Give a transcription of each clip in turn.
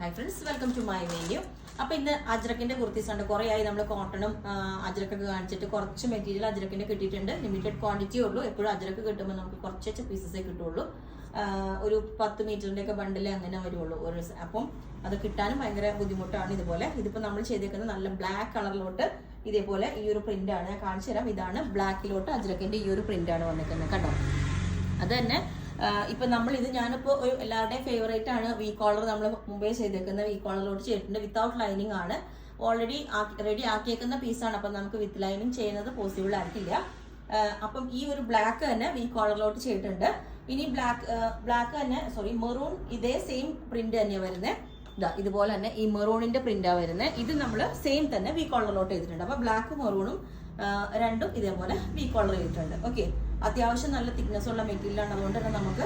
Hi friends, welcome to my video. അപ്പോൾ ഇന്ന് അജ്രക്കിന്റെ കുർത്തീസ് ഉണ്ട്. കുറേ ആയി നമ്മൾ കോട്ടണും അജ്രക്കൊക്കെ കാണിച്ചിട്ട് കുറച്ച് മെറ്റീരിയൽ അജ്രക്കിന്റെ കിട്ടിയിട്ടുണ്ട്. ലിമിറ്റഡ് ക്വാണ്ടിറ്റി ഉള്ളൂ. എപ്പോഴും അജ്രക്ക് കിട്ടുമ്പോൾ നമുക്ക് കുറച്ച് പീസസേ കിട്ടുള്ളൂ. ഒരു 10 മീറ്ററിന്റെ ഒക്കെ ബണ്ടിലേ അങ്ങനെ വരുള്ളൂ ഒരു. അപ്പം അത് കിട്ടാനും ഭയങ്കര ബുദ്ധിമുട്ടാണ്. ഇതുപോലെ ഇതിപ്പോൾ നമ്മൾ ചെയ്തേക്കുന്നത് നല്ല ബ്ലാക്ക് കളറിലോട്ട് ഇതേപോലെ ഈ ഒരു പ്രിന്റ് ആണ് ഞാൻ കാണിച്ചു തരാം. ഇതാണ് ബ്ലാക്കിലോട്ട് അജ്രക്കിന്റെ ഈ ഒരു പ്രിന്റ് ആണ് വന്നിരിക്കുന്നത്. കണ്ടോ, അത് തന്നെ. ഇപ്പൊ നമ്മൾ ഇത് ഞാനിപ്പോ എല്ലാവരുടെയും ഫേവറേറ്റ് ആണ് വി കോളർ. നമ്മൾ മുമ്പേ ചെയ്തേക്കുന്ന വി കോളറിലോട്ട് ചെയ്തിട്ടുണ്ട്. വിത്തൗട്ട് ലൈനിങ് ആണ്. ഓൾറെഡി റെഡി ആക്കിയേക്കുന്ന പീസാണ്. അപ്പം നമുക്ക് വിത്ത് ലൈനിങ് ചെയ്യുന്നത് പോസിബിൾ ആയിരിക്കില്ല. അപ്പം ഈ ഒരു ബ്ലാക്ക് തന്നെ വി കോളറിലോട്ട് ചെയ്തിട്ടുണ്ട്. ഇനി ബ്ലാക്ക് തന്നെ മെറൂൺ ഇതേ സെയിം പ്രിന്റ് തന്നെയാണ് വരുന്നത്. ഇതാ ഇതുപോലെ തന്നെ ഈ മെറൂണിന്റെ പ്രിന്റാണ് വരുന്നത്. ഇത് നമ്മൾ സെയിം തന്നെ വി കോളറിലോട്ട് ചെയ്തിട്ടുണ്ട്. അപ്പൊ ബ്ലാക്ക് മെറൂണും രണ്ടും ഇതേപോലെ വി കോളർ ചെയ്തിട്ടുണ്ട്. ഓക്കെ, അത്യാവശ്യം നല്ല തിക്നെസ് ഉള്ള മെറ്റീരിയൽ ആണ്. അതുകൊണ്ട് തന്നെ നമുക്ക്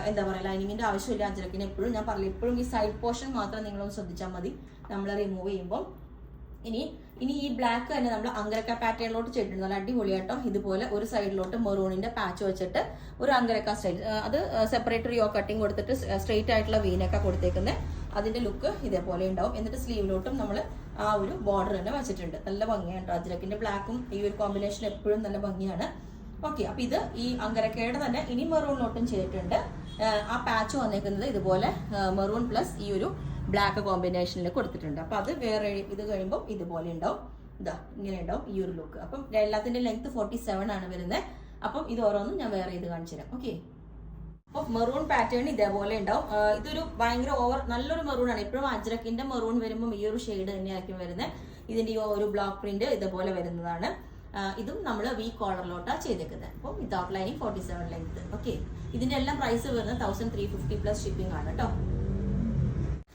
എന്താ പറയുക, ലൈനിങ്ങിന്റെ ആവശ്യമില്ല അജ്രക്കിന്. എപ്പോഴും ഞാൻ പറയില്ല, എപ്പോഴും ഈ സൈഡ് പോർഷൻ മാത്രം നിങ്ങളൊന്ന് ശ്രദ്ധിച്ചാൽ മതി നമ്മൾ റിമൂവ് ചെയ്യുമ്പോൾ. ഇനി ഈ ബ്ലാക്ക് തന്നെ നമ്മൾ അങ്കരക്ക പാറ്റേണിലോട്ട് ചെയ്തിട്ടുണ്ട്. നല്ല അടിപൊളിയാട്ടോ. ഇതുപോലെ ഒരു സൈഡിലോട്ട് മെറൂണിന്റെ പാച്ച് വെച്ചിട്ട് ഒരു അങ്കരക്ക സ്റ്റൈൽ, അത് സെപ്പറേറ്റ് യോ കട്ടിങ് കൊടുത്തിട്ട് സ്ട്രെയിറ്റ് ആയിട്ടുള്ള വീനൊക്കെ കൊടുത്തേക്കുന്നത്. അതിന്റെ ലുക്ക് ഇതേപോലെ ഉണ്ടാവും. എന്നിട്ട് സ്ലീവിലോട്ടും നമ്മൾ ആ ഒരു ബോർഡർ തന്നെ വെച്ചിട്ടുണ്ട്. നല്ല ഭംഗിയാണ് കേട്ടോ. അജ്രക്കിന്റെ ബ്ലാക്കും ഈ ഒരു കോമ്പിനേഷൻ എപ്പോഴും നല്ല ഭംഗിയാണ്. ഓക്കെ, അപ്പൊ ഇത് ഈ അങ്കരക്കയുടെ തന്നെ ഇനി മെറൂണിലോട്ടും ചെയ്തിട്ടുണ്ട്. ആ പാച്ച് വന്നേക്കുന്നത് ഇതുപോലെ മെറൂൺ പ്ലസ് ഈ ഒരു ബ്ലാക്ക് കോമ്പിനേഷനിൽ കൊടുത്തിട്ടുണ്ട്. അപ്പൊ അത് വേറെ ഇത് കഴിയുമ്പോൾ ഇതുപോലെ ഉണ്ടാവും. ഇതാ ഇങ്ങനെ ഉണ്ടാവും ഈ ഒരു ലുക്ക്. അപ്പം എല്ലാത്തിന്റെ ലെങ്ത് 47 ആണ് വരുന്നത്. അപ്പം ഇത് ഓരോന്നും ഞാൻ വേറെ ഇത് കാണിച്ചു തരാം. ഓക്കെ, അപ്പൊ മെറൂൺ പാറ്റേൺ ഇതേപോലെ ഉണ്ടാവും. ഇതൊരു ഭയങ്കര നല്ലൊരു മെറൂൺ ആണ്. എപ്പോഴും അജ്രക്കിന്റെ മെറൂൺ വരുമ്പോൾ ഈ ഒരു ഷെയ്ഡ് തന്നെയായിരിക്കും വരുന്നത്. ഇതിന്റെ ഈ ഒരു ബ്ലോക്ക് പ്രിന്റ് ഇതേപോലെ വരുന്നതാണ്. ഇതും നമ്മൾ വി കോളറിലോട്ടാണ് ചെയ്തേക്കുന്നത്. അപ്പം വിത്തൗട്ട് ലൈനിങ് 47 ലെങ്ത്. ഓക്കെ, ഇതിന്റെ എല്ലാം പ്രൈസ് വരുന്നത് 1350 പ്ലസ് ഷിപ്പിംഗ് ആണ് കേട്ടോ.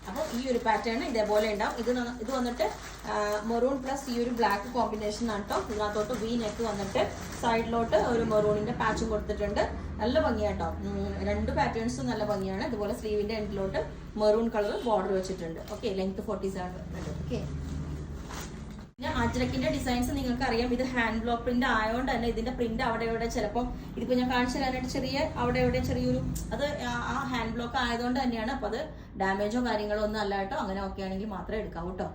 അപ്പോൾ ഈ ഒരു പാറ്റേൺ ഇതേപോലെ ഉണ്ടാവും. ഇത് വന്നിട്ട് മെറൂൺ പ്ലസ് ഈ ഒരു ബ്ലാക്ക് കോമ്പിനേഷൻ ആണ് കേട്ടോ. ഇതിനകത്തോട്ട് വി നെക്ക് വന്നിട്ട് സൈഡിലോട്ട് ഒരു മെറൂണിന്റെ പാച്ചും കൊടുത്തിട്ടുണ്ട്. നല്ല ഭംഗിയാട്ടോ. രണ്ട് പാറ്റേൺസും നല്ല ഭംഗിയാണ്. ഇതുപോലെ സ്ലീവിന്റെ എൻഡിലോട്ട് മെറൂൺ കളർ ബോർഡർ വെച്ചിട്ടുണ്ട്. ഓക്കെ, ലെങ്ത് 47 വരുന്നുണ്ട്. ഓക്കെ, പിന്നെ അജ്രക്കിന്റെ ഡിസൈൻസ് നിങ്ങൾക്ക് അറിയാം. ഇത് ഹാൻഡ് ബ്ലോക്ക് പ്രിന്റ് ആയതുകൊണ്ട് തന്നെ ഇതിന്റെ പ്രിന്റ് അവിടെ ഇവിടെ ചിലപ്പോൾ ഇതിപ്പോ ഞാൻ കാണിച്ചു തരാനായിട്ട് അവിടെ ഇവിടെ ചെറിയൊരു അത് ആ ഹാൻഡ് ബ്ലോക്ക് ആയതുകൊണ്ട് തന്നെയാണ്. അപ്പൊ അത് ഡാമേജോ കാര്യങ്ങളോ ഒന്നും അല്ല കേട്ടോ. അങ്ങനെ ഒക്കെ ആണെങ്കിൽ മാത്രമേ എടുക്കാവൂ കേട്ടോ.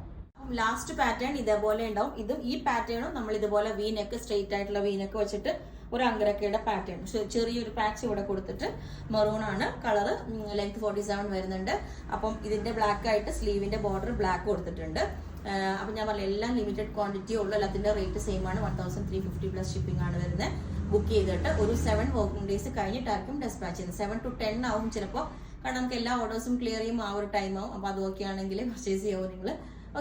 ലാസ്റ്റ് പാറ്റേൺ ഇതേപോലെ ഉണ്ടാവും. ഇതും ഈ പാറ്റേണും നമ്മൾ ഇതുപോലെ വി നെക്ക് സ്ട്രെയിറ്റ് ആയിട്ടുള്ള വി നെക്ക് വെച്ചിട്ട് ഒരു അങ്കരക്കയുടെ പാറ്റേൺ ചെറിയൊരു പാച്ച് ഇവിടെ കൊടുത്തിട്ട് മെറൂൺ ആണ് കളറ്. ലെങ്ത് 47 വരുന്നുണ്ട്. അപ്പം ഇതിന്റെ ബ്ലാക്ക് ആയിട്ട് സ്ലീവിന്റെ ബോർഡർ ബ്ലാക്ക് കൊടുത്തിട്ടുണ്ട്. അപ്പം ഞാൻ പറഞ്ഞ എല്ലാം ലിമിറ്റഡ് ക്വാണ്ടിറ്റി ഉള്ളൂ. എല്ലാത്തിന്റെ റേറ്റ് സെയിം ആണ്. 1350 പ്ലസ് ഷിപ്പിംഗ് ആണ് വരുന്നത്. ബുക്ക് ചെയ്തിട്ട് ഒരു 7 വർക്കിംഗ് ഡേയ്സ് കഴിഞ്ഞിട്ടായിരിക്കും ഡെസ്പാച്ച് ചെയ്യുന്നത്. 7 to 10 ആവും ചിലപ്പോൾ. കാരണം നമുക്ക് എല്ലാ ഓർഡേഴ്സും ക്ലിയർ ചെയ്യും ആ ഒരു ടൈം ആവും. അപ്പോൾ അതൊക്കെ ആണെങ്കിൽ പർച്ചേസ് ചെയ്യാവും നിങ്ങൾ.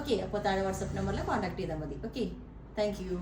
ഓക്കെ, അപ്പോൾ താഴെ വാട്സ്ആപ്പ് നമ്പറിൽ കോൺടാക്ട് ചെയ്താൽ മതി. Okay, thank you.